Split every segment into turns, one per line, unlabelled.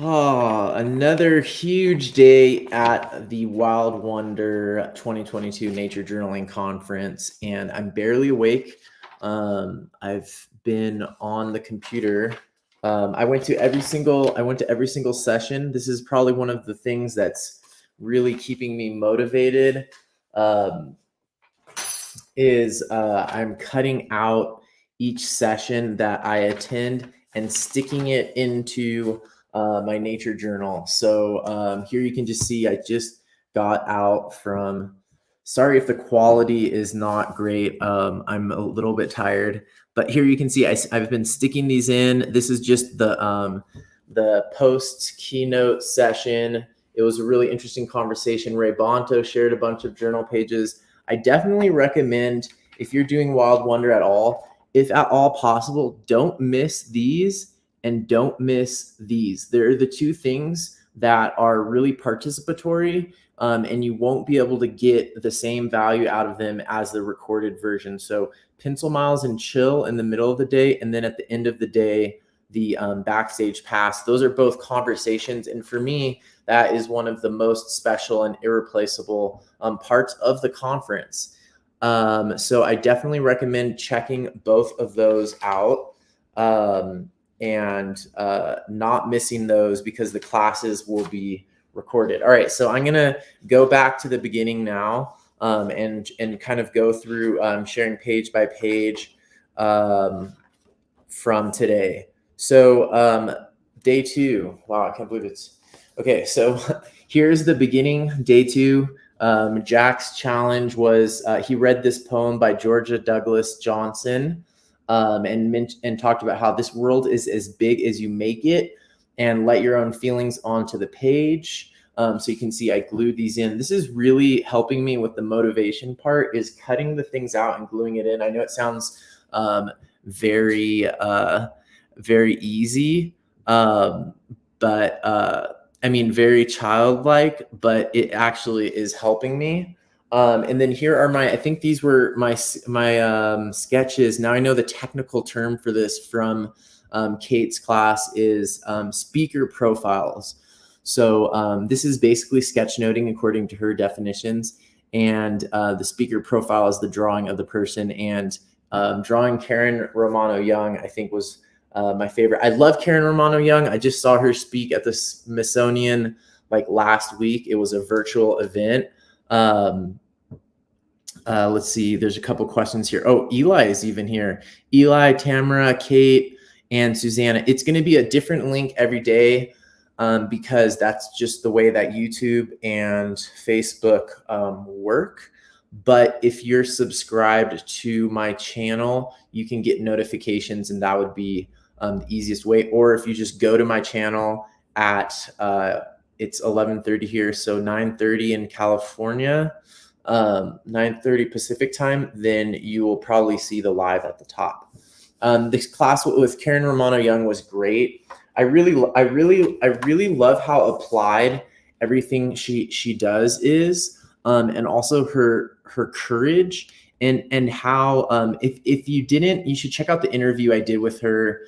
Oh, another huge day at the Wild Wonder 2022 Nature Journaling Conference, and I'm barely awake. I've been on the computer. I went to every single session. This is probably one of the things that's really keeping me motivated. Um, I'm cutting out each session that I attend and sticking it into my nature journal. So here you can just see I just got out from, sorry if the quality is not great. I'm a little bit tired, but here you can see I've been sticking these in. This is just the post keynote session. It was a really interesting conversation. Ray Bonto shared a bunch of journal pages. I definitely recommend, if you're doing Wild Wonder at all, if at all possible, don't miss these and don't miss these. They're the two things that are really participatory, and you won't be able to get the same value out of them as the recorded version. So Pencil Miles and Chill in the middle of the day, and then at the end of the day, the Backstage Pass. Those are both conversations, and for me, that is one of the most special and irreplaceable parts of the conference. So I definitely recommend checking both of those out and not missing those because the classes will be recorded. All right, so I'm gonna go back to the beginning now and kind of go through sharing page by page from today. So day 2, wow, I can't believe it's, okay, so here's the beginning, day 2. Jack's challenge was he read this poem by Georgia Douglas Johnson and talked about how this world is as big as you make it, and let your own feelings onto the page. So you can see I glued these in. This is really helping me with the motivation part, is cutting the things out and gluing it in. I know it sounds very easy, but I mean, very childlike, but it actually is helping me. And then here are I think these were my sketches. Now I know the technical term for this from Kate's class is speaker profiles. So this is basically sketchnoting according to her definitions. And the speaker profile is the drawing of the person. And drawing Karen Romano Young, I think, was my favorite. I love Karen Romano Young. I just saw her speak at the Smithsonian like last week. It was a virtual event. Let's see. There's a couple questions here. Oh, Eli is even here. Eli, Tamara, Kate, and Susanna. It's going to be a different link every day because that's just the way that YouTube and Facebook work. But if you're subscribed to my channel, you can get notifications, and that would be the easiest way. Or if you just go to my channel at it's 11:30 here, so 9:30 in California, 9:30 Pacific time, then you will probably see the live at the top. This class with Karen Romano Young was great. I really love how applied everything she does is, and also her courage, and how if you didn't, you should check out the interview I did with her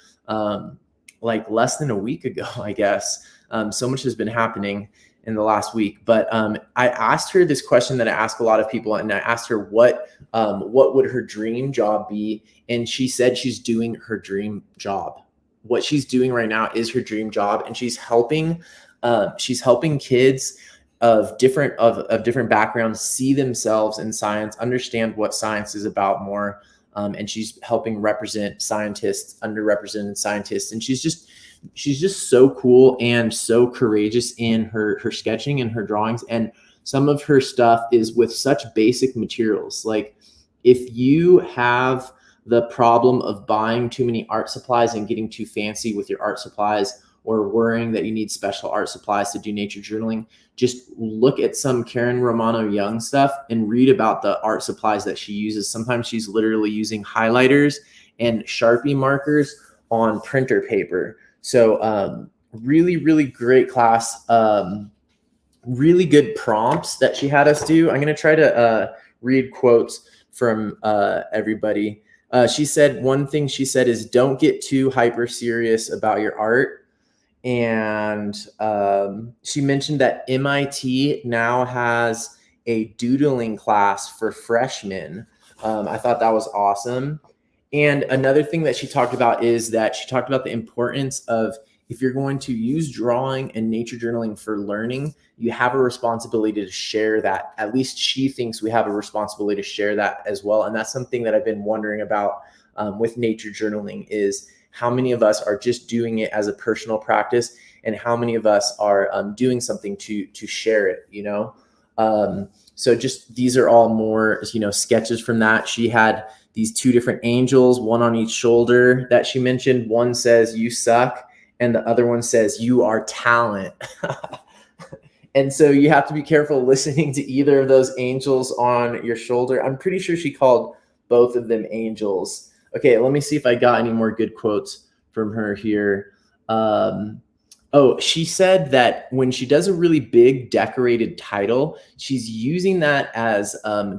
like less than a week ago, I guess. So much has been happening in the last week, but I asked her this question that I ask a lot of people, and I asked her what would her dream job be, and she said she's doing her dream job. What she's doing right now is her dream job, and she's helping kids of different backgrounds see themselves in science, understand what science is about more, and she's helping represent scientists, underrepresented scientists, and she's just so cool and so courageous in her sketching and her drawings. And some of her stuff is with such basic materials. Like if you have the problem of buying too many art supplies and getting too fancy with your art supplies, or worrying that you need special art supplies to do nature journaling, just look at some Karen Romano Young stuff and read about the art supplies that she uses. Sometimes she's literally using highlighters and Sharpie markers on printer paper. So really great class. Really good prompts that she had us do. I'm going to try to read quotes from everybody. She said, one thing she said is, don't get too hyper serious about your art. And she mentioned that MIT now has a doodling class for freshmen. I thought that was awesome. And another thing that she talked about is that she talked about the importance of, if you're going to use drawing and nature journaling for learning, you have a responsibility to share that. At least she thinks we have a responsibility to share that as well. And that's something that I've been wondering about with nature journaling, is how many of us are just doing it as a personal practice, and how many of us are doing something to share it, you know? So just, these are all more, you know, sketches from that. She had these two different angels, one on each shoulder that she mentioned. One says, "You suck," and the other one says, "You are talent." And so you have to be careful listening to either of those angels on your shoulder. I'm pretty sure she called both of them angels. Okay, let me see if I got any more good quotes from her here. Oh, she said that when she does a really big decorated title, she's using that as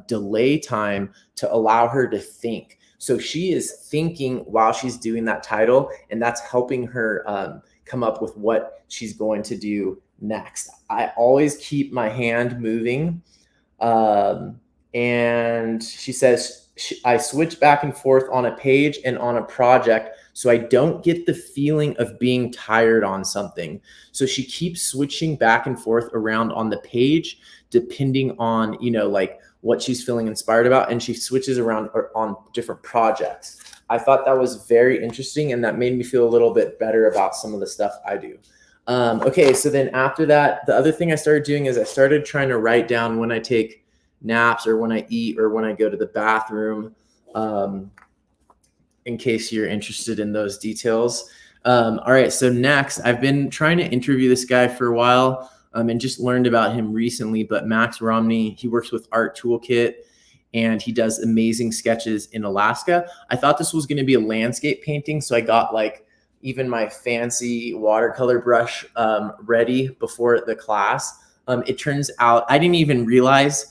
delay time to allow her to think. So she is thinking while she's doing that title, and that's helping her come up with what she's going to do next. I always keep my hand moving. And she says, I switch back and forth on a page and on a project, so I don't get the feeling of being tired on something. So she keeps switching back and forth around on the page, depending on, you know, like what she's feeling inspired about. And she switches around on different projects. I thought that was very interesting, and that made me feel a little bit better about some of the stuff I do. Okay, so then after that, the other thing I started doing is I started trying to write down when I take naps or when I eat or when I go to the bathroom, in case you're interested in those details. All right, so next, I've been trying to interview this guy for a while and just learned about him recently, but Max Romney, he works with Art Toolkit, and he does amazing sketches in Alaska. I thought this was gonna be a landscape painting, so I got like even my fancy watercolor brush ready before the class. It turns out I didn't even realize,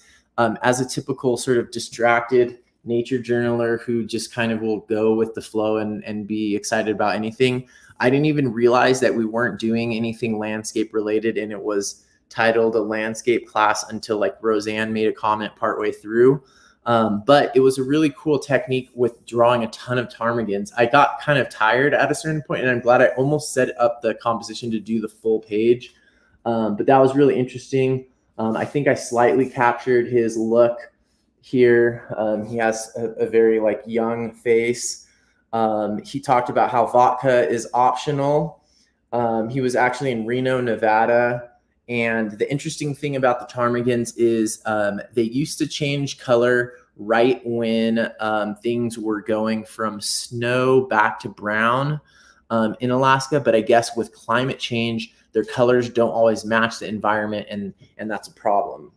as a typical sort of distracted nature journaler who just kind of will go with the flow and be excited about anything, I didn't even realize that we weren't doing anything landscape related, and it was titled a landscape class until like Roseanne made a comment partway through. But it was a really cool technique with drawing a ton of ptarmigans. I got kind of tired at a certain point, and I'm glad I almost set up the composition to do the full page. But that was really interesting. I think I slightly captured his look here. He has a very like young face. He talked about how vodka is optional. He was actually in Reno, Nevada. And the interesting thing about the ptarmigans is they used to change color right when things were going from snow back to brown in Alaska. But I guess with climate change, their colors don't always match the environment, and that's a problem.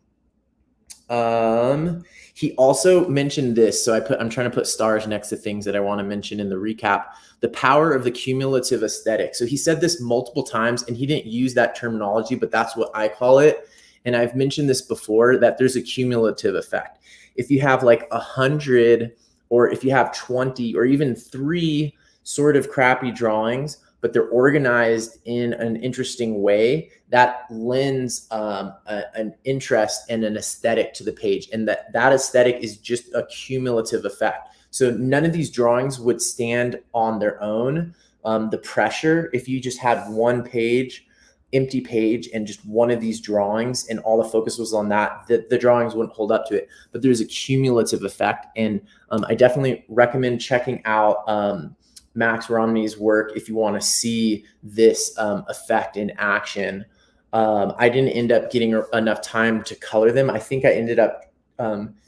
He also mentioned this, so I'm trying to put stars next to things that I want to mention in the recap. The power of the cumulative aesthetic. So he said this multiple times, and he didn't use that terminology, but that's what I call it. And I've mentioned this before, that there's a cumulative effect. If you have like 100, or if you have 20, or even 3 sort of crappy drawings, but they're organized in an interesting way, that lends an interest and an aesthetic to the page. And that aesthetic is just a cumulative effect. So none of these drawings would stand on their own. The pressure, if you just had one page, empty page, and just one of these drawings, and all the focus was on that, the drawings wouldn't hold up to it. But there's a cumulative effect. And I definitely recommend checking out Max Romney's work if you want to see this effect in action. I didn't end up getting enough time to color them. I think I ended up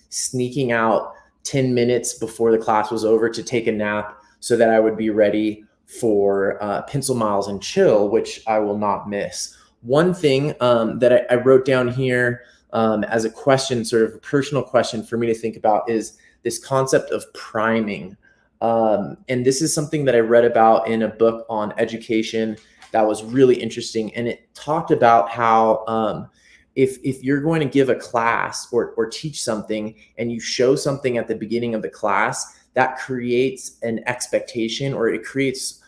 sneaking out 10 minutes before the class was over to take a nap so that I would be ready for Pencil Miles and Chill, which I will not miss. One thing that I wrote down here as a question, sort of a personal question for me to think about, is this concept of priming. And this is something that I read about in a book on education that was really interesting. And it talked about how if you're going to give a class or teach something, and you show something at the beginning of the class, that creates an expectation, or it creates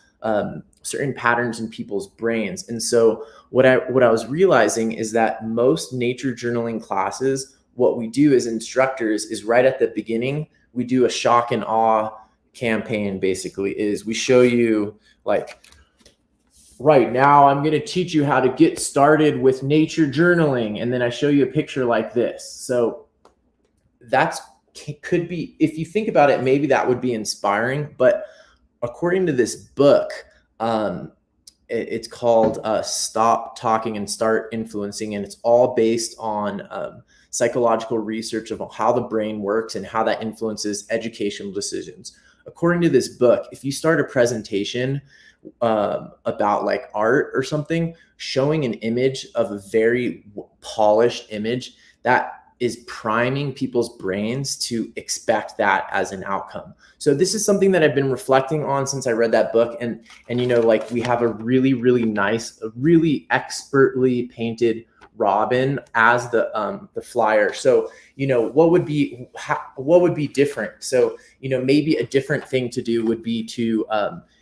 certain patterns in people's brains. And so what I was realizing is that most nature journaling classes, what we do as instructors is right at the beginning, we do a shock and awe campaign. Basically is we show you like, right now I'm going to teach you how to get started with nature journaling. And then I show you a picture like this. So that's could be, if you think about it, maybe that would be inspiring. But according to this book, it's called Stop Talking and Start Influencing. And it's all based on psychological research of how the brain works and how that influences educational decisions. According to this book, if you start a presentation about like art or something, showing an image of a very polished image, that is priming people's brains to expect that as an outcome. So this is something that I've been reflecting on since I read that book. And you know, like we have a really, really nice, really expertly painted Robin as the flyer. So, you know, what would be different? So, you know, maybe a different thing to do would be to,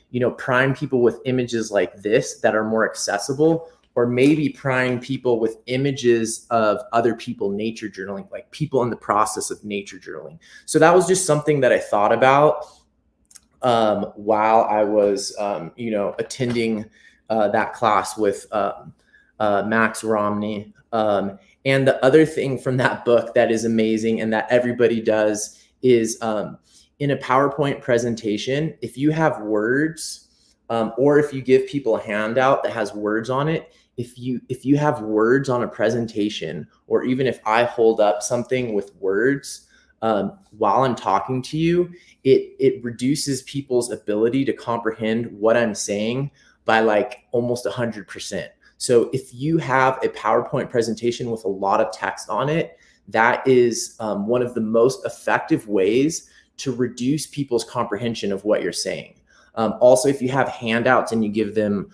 you know, prime people with images like this that are more accessible, or maybe prime people with images of other people nature journaling, like people in the process of nature journaling. So that was just something that I thought about while I was, you know, attending that class with Max Romney. And the other thing from that book that is amazing and that everybody does is in a PowerPoint presentation, if you have words or if you give people a handout that has words on it, if you have words on a presentation, or even if I hold up something with words while I'm talking to you, it reduces people's ability to comprehend what I'm saying by like almost 100%. So if you have a PowerPoint presentation with a lot of text on it, that is one of the most effective ways to reduce people's comprehension of what you're saying. Also, if you have handouts and you give them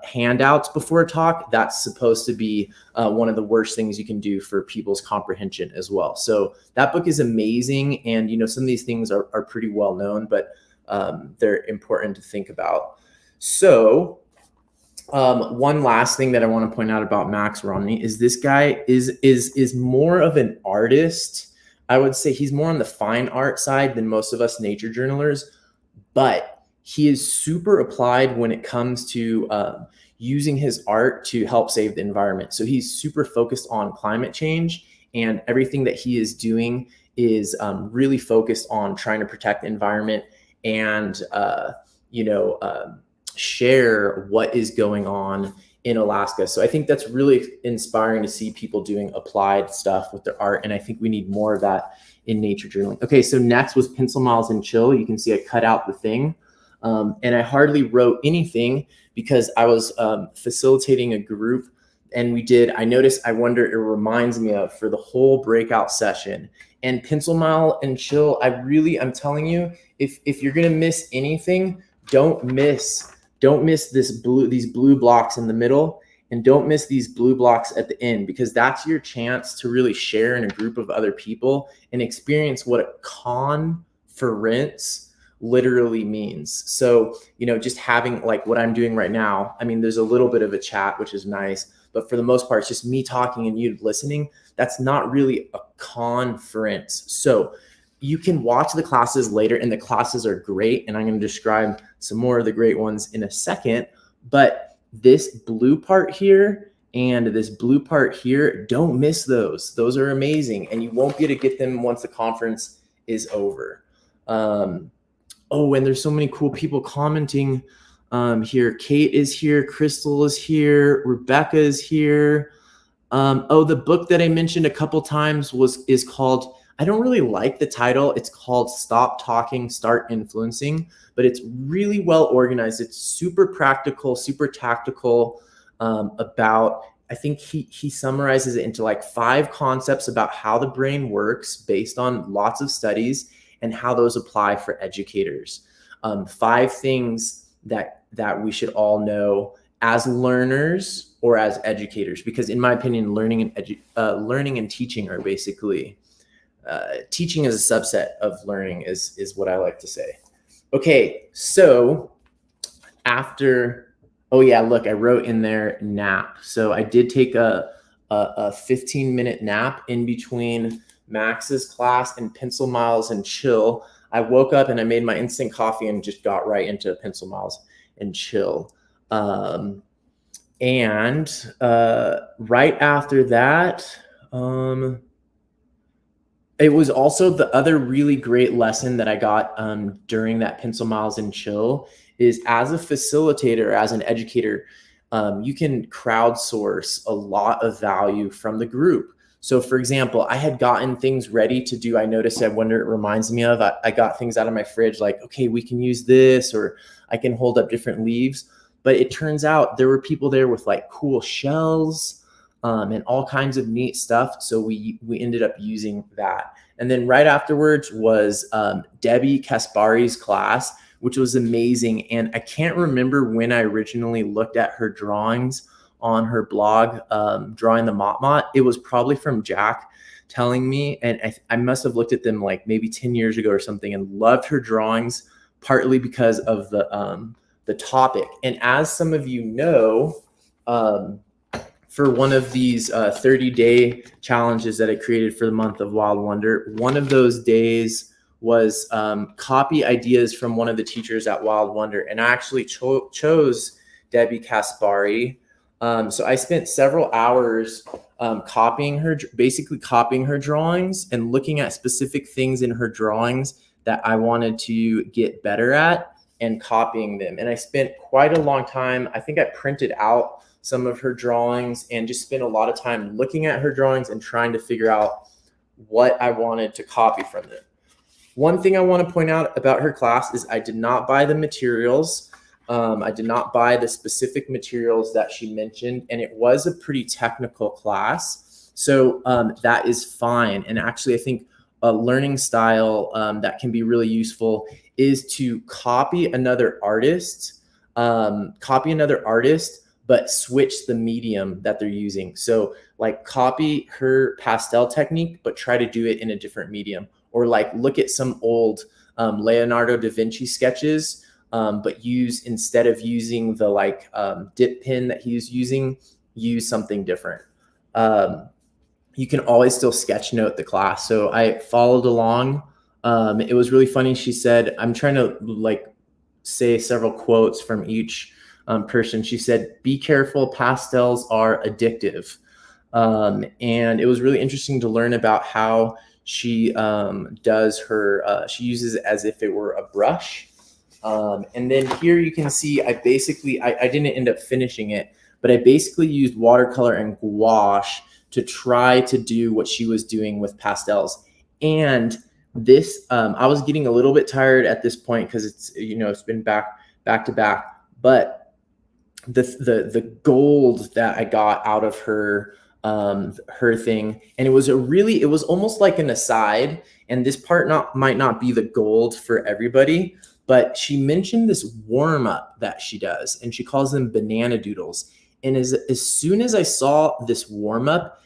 handouts before a talk, that's supposed to be one of the worst things you can do for people's comprehension as well. So that book is amazing. And, you know, some of these things are pretty well known, but they're important to think about. So one last thing that I want to point out about Max Romney is this guy is more of an artist. I would say he's more on the fine art side than most of us nature journalers, but he is super applied when it comes to using his art to help save the environment. So he's super focused on climate change, and everything that he is doing is really focused on trying to protect the environment and, you know, share what is going on in Alaska. So I think that's really inspiring to see people doing applied stuff with their art. And I think we need more of that in nature journaling. Okay, so next was Pencil Miles and Chill. You can see I cut out the thing. And I hardly wrote anything because I was facilitating a group, and I noticed, I wonder, it reminds me of for the whole breakout session. And Pencil Mile and Chill, I'm telling you, if you're gonna miss anything, don't miss these blue blocks in the middle, and don't miss these blue blocks at the end, because that's your chance to really share in a group of other people and experience what a conference literally means. So, you know, just having like what I'm doing right now, I mean, there's a little bit of a chat, which is nice, but for the most part, it's just me talking and you listening. That's not really a conference. So you can watch the classes later, and the classes are great. And I'm going to describe some more of the great ones in a second. But this blue part here and this blue part here, don't miss those. Those are amazing. And you won't be able to get them once the conference is over. Oh, and there's so many cool people commenting here. Kate is here. Crystal is here. Rebecca is here. Oh, the book that I mentioned a couple times is called, I don't really like the title. It's called Stop Talking, Start Influencing, but it's really well organized. It's super practical, super tactical about, I think he summarizes it into like 5 concepts about how the brain works based on lots of studies and how those apply for educators. 5 things that we should all know as learners or as educators, because in my opinion, learning and teaching are basically, teaching is a subset of learning is what I like to say. Okay, so after, oh yeah, look, I wrote in there nap. So I did take a 15-minute nap in between Max's class and Pencil Miles and Chill. I woke up and I made my instant coffee and just got right into Pencil Miles and Chill. And right after that, it was also the other really great lesson that I got during that Pencil Miles and Chill is, as a facilitator, as an educator, you can crowdsource a lot of value from the group. So for example, I had gotten things ready to do. I noticed, I wonder, it reminds me of, I got things out of my fridge like, okay, we can use this, or I can hold up different leaves. But it turns out there were people there with like cool shells and all kinds of neat stuff. So we ended up using that. And then right afterwards was Debbie Caspari's class, which was amazing. And I can't remember when I originally looked at her drawings on her blog, Drawing the Mot. It was probably from Jack telling me, and I must have looked at them like maybe 10 years ago or something, and loved her drawings, partly because of the topic. And as some of you know, for one of these 30-day challenges that I created for the month of Wild Wonder, one of those days was copy ideas from one of the teachers at Wild Wonder. And I actually chose Debbie Caspari. So I spent several hours basically copying her drawings and looking at specific things in her drawings that I wanted to get better at and copying them. And I spent quite a long time. I think I printed out some of her drawings and just spent a lot of time looking at her drawings and trying to figure out what I wanted to copy from them. One thing I want to point out about her class is I did not buy the materials. I did not buy the specific materials that she mentioned, and it was a pretty technical class. So that is fine. And actually, I think a learning style that can be really useful is to copy another artist, but switch the medium that they're using. So like copy her pastel technique, but try to do it in a different medium. Or like look at some old Leonardo da Vinci sketches, but instead of using the like dip pen that he was using, use something different. You can always still sketch note the class. So I followed along. It was really funny. She said, I'm trying to like say several quotes from each person. She said, "Be careful, pastels are addictive." And it was really interesting to learn about how she does her, she uses it as if it were a brush. And then here you can see, I didn't end up finishing it, but I basically used watercolor and gouache to try to do what she was doing with pastels. And this, I was getting a little bit tired at this point because it's been back to back, but the gold that I got out of her thing, and it was almost like an aside, and this part might not be the gold for everybody, but she mentioned this warm up that she does, and she calls them banana doodles. And as soon as I saw this warm up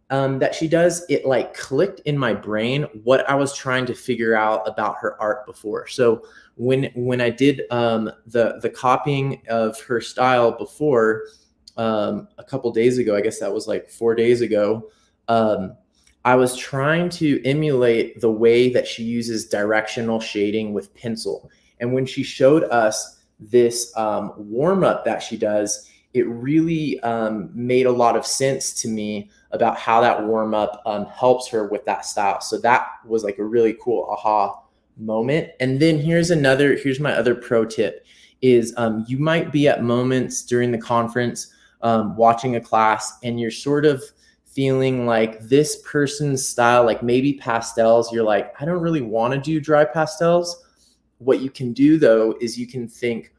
that she does, it like clicked in my brain what I was trying to figure out about her art before. So when I did the copying of her style before, a couple days ago, I guess that was like 4 days ago, I was trying to emulate the way that she uses directional shading with pencil. And when she showed us this warm up that she does, it really made a lot of sense to me about how that warm up helps her with that style. So that was like a really cool aha moment. And then here's my other pro tip is you might be at moments during the conference watching a class, and you're sort of feeling like this person's style, like maybe pastels, you're like, I don't really want to do dry pastels. What you can do though is you can think,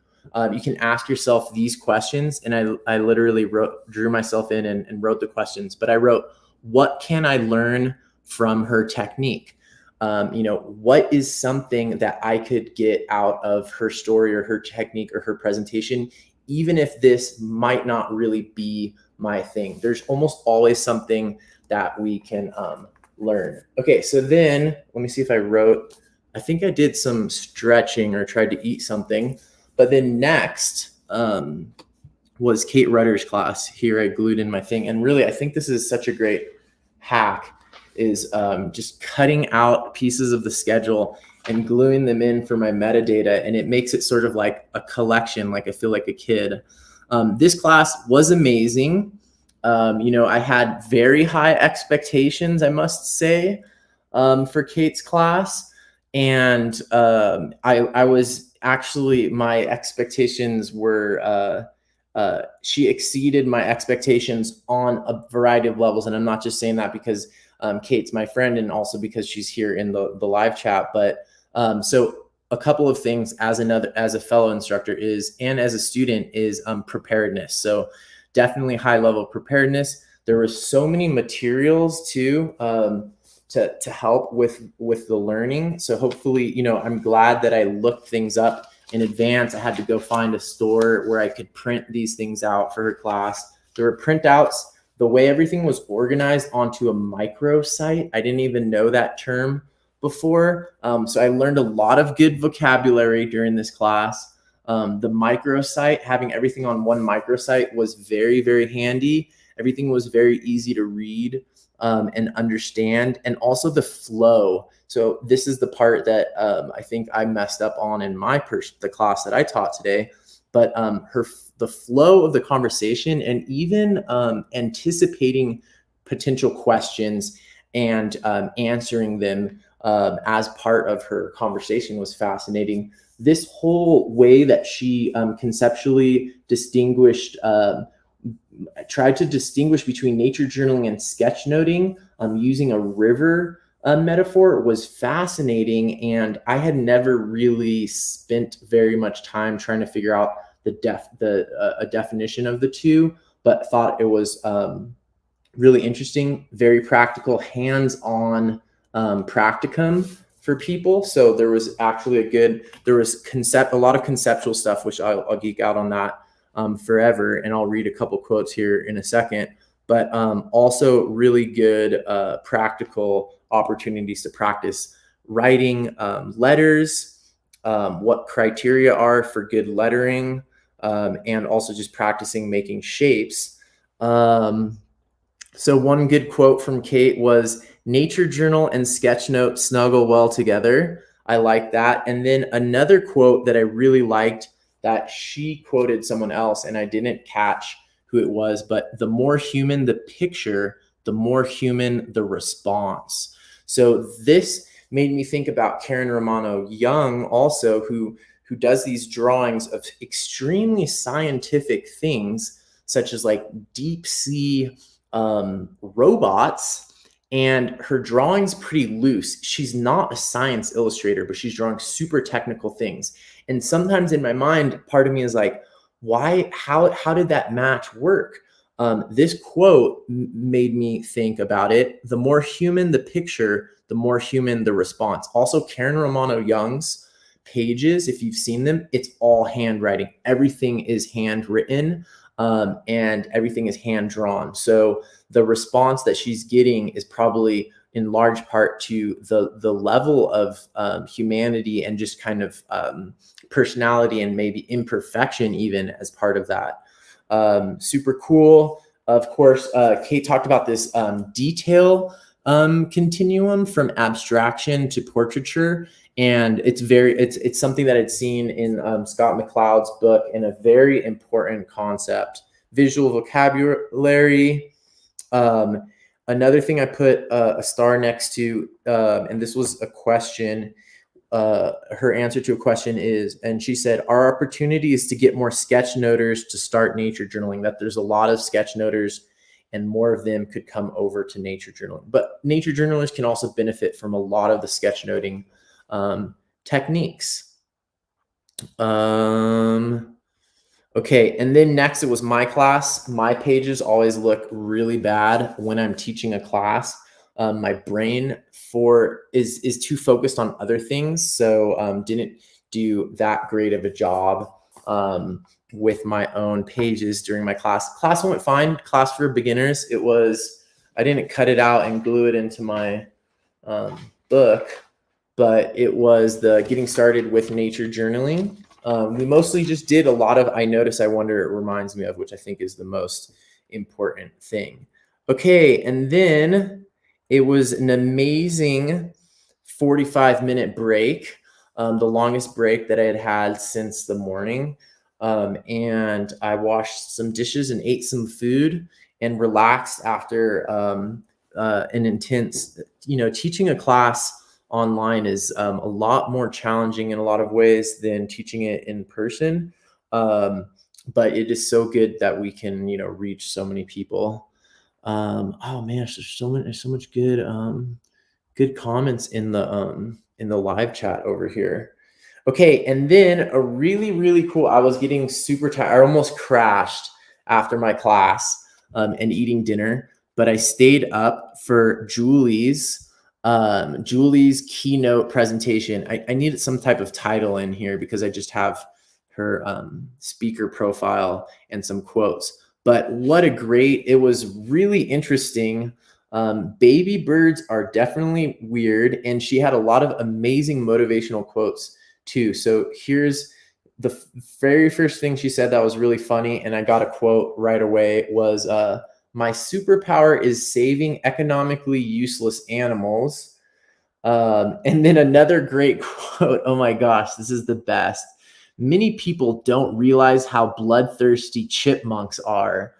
you can ask yourself these questions. And I literally drew myself in and wrote the questions, but I wrote, what can I learn from her technique? What is something that I could get out of her story or her technique or her presentation, even if this might not really be my thing? There's almost always something that we can learn. Okay, so then let me see if I think I did some stretching or tried to eat something. But then next, was Kate Rutter's class. Here I glued in my thing. And really, I think this is such a great hack, is just cutting out pieces of the schedule and gluing them in for my metadata. And it makes it sort of like a collection, like I feel like a kid. This class was amazing. I had very high expectations, I must say, for Kate's class. And I was actually, my expectations were, she exceeded my expectations on a variety of levels. And I'm not just saying that because Kate's my friend and also because she's here in the live chat. But so a couple of things as a fellow instructor and as a student is preparedness. So definitely high level preparedness. There were so many materials too to help with the learning. So hopefully, I'm glad that I looked things up in advance. I had to go find a store where I could print these things out for her class. There were printouts. The way everything was organized onto a microsite, I didn't even know that term before. So I learned a lot of good vocabulary during this class. The microsite, having everything on one microsite was very, very handy. Everything was very easy to read and understand, and also the flow. So this is the part that I think I messed up on in the class that I taught today. But the flow of the conversation and even anticipating potential questions and answering them as part of her conversation was fascinating. This whole way that she conceptually tried to distinguish between nature journaling and sketchnoting using a river metaphor was fascinating. And I had never really spent very much time trying to figure out a definition of the two, but thought it was really interesting, very practical, hands-on practicum for people. So there was actually a lot of conceptual stuff, which I'll geek out on that forever. And I'll read a couple quotes here in a second, but also really good practical opportunities to practice writing letters, what criteria are for good lettering, and also just practicing making shapes. So one good quote from Kate was, "Nature journal and sketch note snuggle well together." I like that. And then another quote that I really liked, that she quoted someone else, and I didn't catch who it was, but the more human the picture, the more human the response. So this made me think about Karen Romano Young also, who does these drawings of extremely scientific things, such as like deep sea robots, and her drawing's pretty loose. She's not a science illustrator, but she's drawing super technical things. And sometimes in my mind, part of me is like, how did that match work? This quote made me think about it. The more human the picture, the more human the response. Also, Karen Romano Young's pages, if you've seen them, it's all handwriting. Everything is handwritten. And everything is hand drawn. So the response that she's getting is probably in large part to the level of humanity and just kind of personality and maybe imperfection even as part of that. Super cool. Of course, Kate talked about this detail continuum from abstraction to portraiture. And it's something that I'd seen in Scott McCloud's book, and a very important concept, visual vocabulary. Another thing I put a star next to, and this was a question, her answer to a question is, and she said, our opportunity is to get more sketch noters to start nature journaling, that there's a lot of sketch noters and more of them could come over to nature journaling. But nature journalers can also benefit from a lot of the sketchnoting techniques. Okay, and then next it was my class. My pages always look really bad when I'm teaching a class. My brain is too focused on other things, so didn't do that great of a job with my own pages during my class. Class went fine. Class for beginners. I didn't cut it out and glue it into my book, but it was the getting started with nature journaling. We mostly just did a lot of I notice, I wonder, it reminds me of, which I think is the most important thing. Okay, and then it was an amazing 45-minute break, the longest break that I had had since the morning. And I washed some dishes and ate some food and relaxed after an intense, teaching a class online is a lot more challenging in a lot of ways than teaching it in person. But it is so good that we can, reach so many people. Oh man, there's so much good comments in the live chat over here. Okay, and then a really, really cool, I was getting super tired. I almost crashed after my class and eating dinner, but I stayed up for Julie's keynote presentation. I needed some type of title in here because I just have her speaker profile and some quotes. But it was really interesting. Baby birds are definitely weird, and she had a lot of amazing motivational quotes too. So here's the very first thing she said that was really funny, and I got a quote right away, was my superpower is saving economically useless animals. And then another great quote, oh my gosh, this is the best. Many people don't realize how bloodthirsty chipmunks are.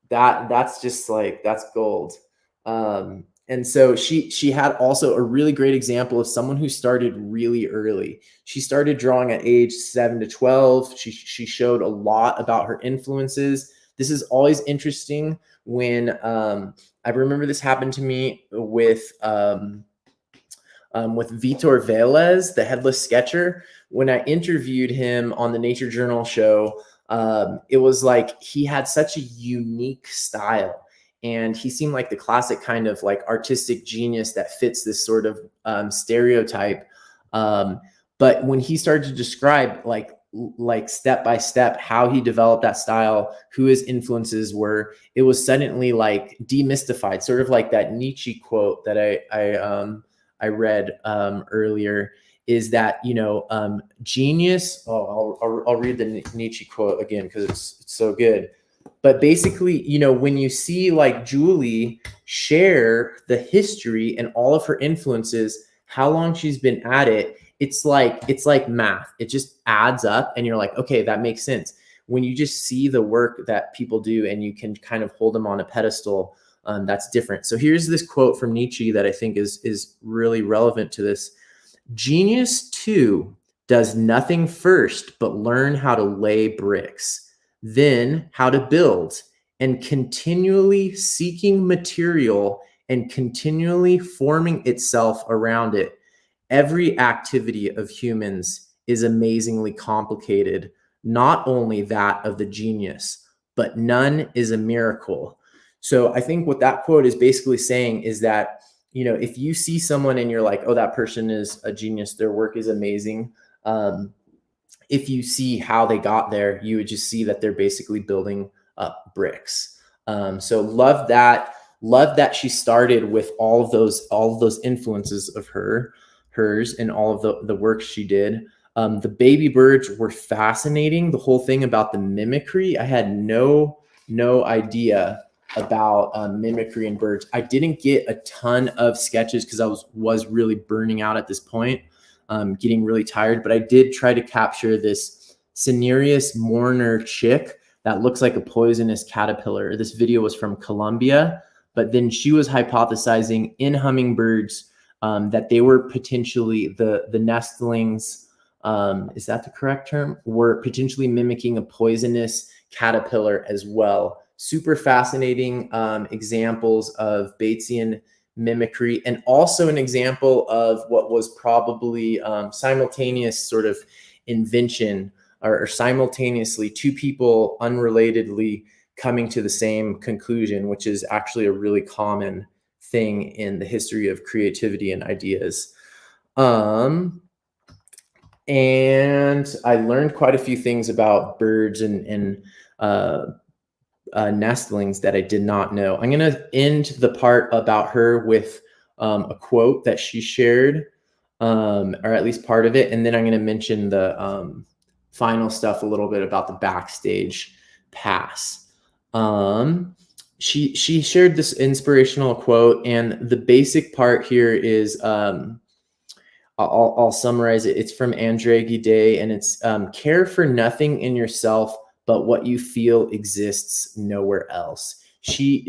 That's just like, that's gold. And so she had also a really great example of someone who started really early. She started drawing at age 7 to 12. She showed a lot about her influences. This is always interesting when I remember this happened to me with Vitor Velez, the headless sketcher. When I interviewed him on the Nature Journal show, it was like he had such a unique style. And he seemed like the classic kind of like artistic genius that fits this sort of stereotype. But when he started to describe like step by step how he developed that style, who his influences were, it was suddenly like demystified, sort of like that Nietzsche quote that I read earlier. Is that genius? Oh, I'll read the Nietzsche quote again because it's so good. But basically, when you see like Julie share the history and all of her influences, how long she's been at it, it's like math. It just adds up and you're like, okay, that makes sense. When you just see the work that people do and you can kind of hold them on a pedestal, that's different. So here's this quote from Nietzsche that I think is really relevant to this. Genius, too, does nothing first but learn how to lay bricks, then how to build, and continually seeking material and continually forming itself around it. Every activity of humans is amazingly complicated, not only that of the genius, but none is a miracle. So I think what that quote is basically saying is that, if you see someone and you're like, oh, that person is a genius, their work is amazing. If you see how they got there, you would just see that they're basically building up bricks. So love that she started with all of those influences of hers and all of the work she did. The baby birds were fascinating. The whole thing about the mimicry, I had no idea about mimicry in birds. I didn't get a ton of sketches because I was really burning out at this point, getting really tired, but I did try to capture this Cinereus mourner chick that looks like a poisonous caterpillar. This video was from Colombia, but then she was hypothesizing in hummingbirds that they were potentially the nestlings, is that the correct term? Were potentially mimicking a poisonous caterpillar as well. Super fascinating examples of Batesian mimicry, and also an example of what was probably simultaneous sort of invention or simultaneously two people unrelatedly coming to the same conclusion, which is actually a really common thing in the history of creativity and ideas. And I learned quite a few things about birds and nestlings that I did not know. I'm going to end the part about her with a quote that she shared, or at least part of it, and then I'm going to mention the final stuff, a little bit about the backstage pass. She shared this inspirational quote, and the basic part here is, I'll summarize it. It's from Andre Gide, and it's care for nothing in yourself but what you feel exists nowhere else.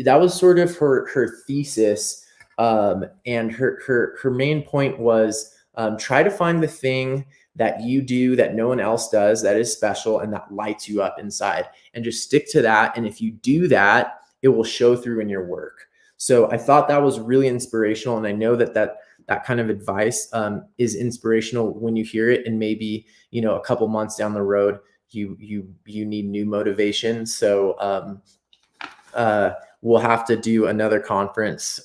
That was sort of her thesis, and her main point was, try to find the thing that you do that no one else does that is special and that lights you up inside, and just stick to that. And if you do that, it will show through in your work. So I thought that was really inspirational, and I know that kind of advice is inspirational when you hear it, and maybe, you know, a couple months down the road, you need new motivation. So we'll have to do another conference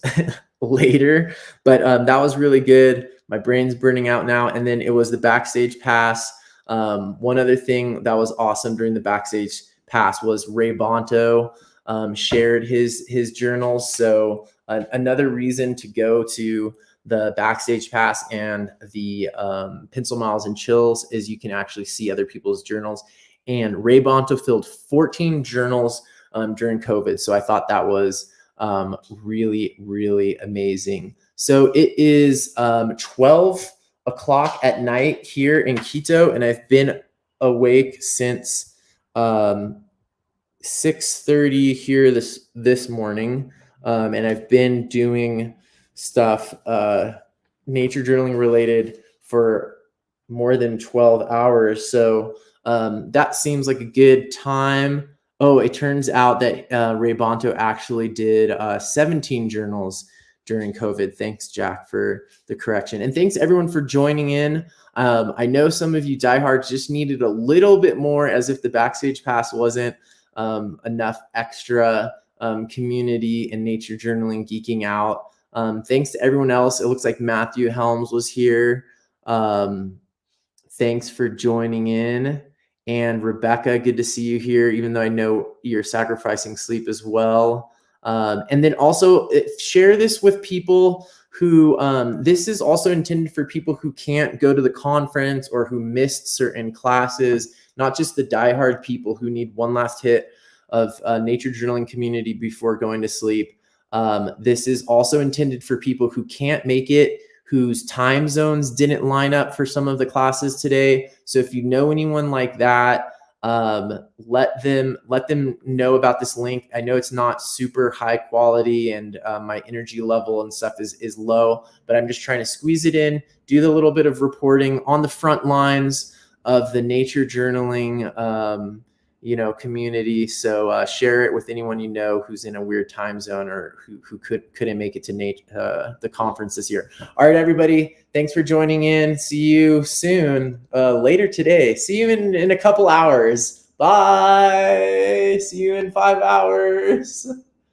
later, but that was really good. My brain's burning out now. And then it was the backstage pass. One other thing that was awesome during the backstage pass was Ray Bonto shared his journals. So another reason to go to the backstage pass and the Pencil Miles and Chills is you can actually see other people's journals. And Ray Bonto filled 14 journals during COVID. So I thought that was really, really amazing. So it is 12 o'clock at night here in Quito, and I've been awake since 6:30 here this morning, and I've been doing stuff nature journaling related for more than 12 hours. So that seems like a good time. Oh, it turns out that Ray Bonto actually did 17 journals during COVID. Thanks, Jack, for the correction. And thanks everyone for joining in. I know some of you diehards just needed a little bit more, as if the backstage pass wasn't enough extra community and nature journaling geeking out. Thanks to everyone else. It looks like Matthew Helms was here. Thanks for joining in. And Rebecca, good to see you here, even though I know you're sacrificing sleep as well. And then also share this with people who, this is also intended for people who can't go to the conference or who missed certain classes, not just the diehard people who need one last hit of nature journaling community before going to sleep. This is also intended for people who can't make it, whose time zones didn't line up for some of the classes today. So if you know anyone like that, let them know about this link. I know it's not super high quality, and my energy level and stuff is low, but I'm just trying to squeeze it in, do the little bit of reporting on the front lines of the nature journaling community. So share it with anyone you know who's in a weird time zone or who couldn't make it to the conference this year. All right, everybody, thanks for joining in. See you soon, later today. See you in a couple hours. Bye. See you in 5 hours.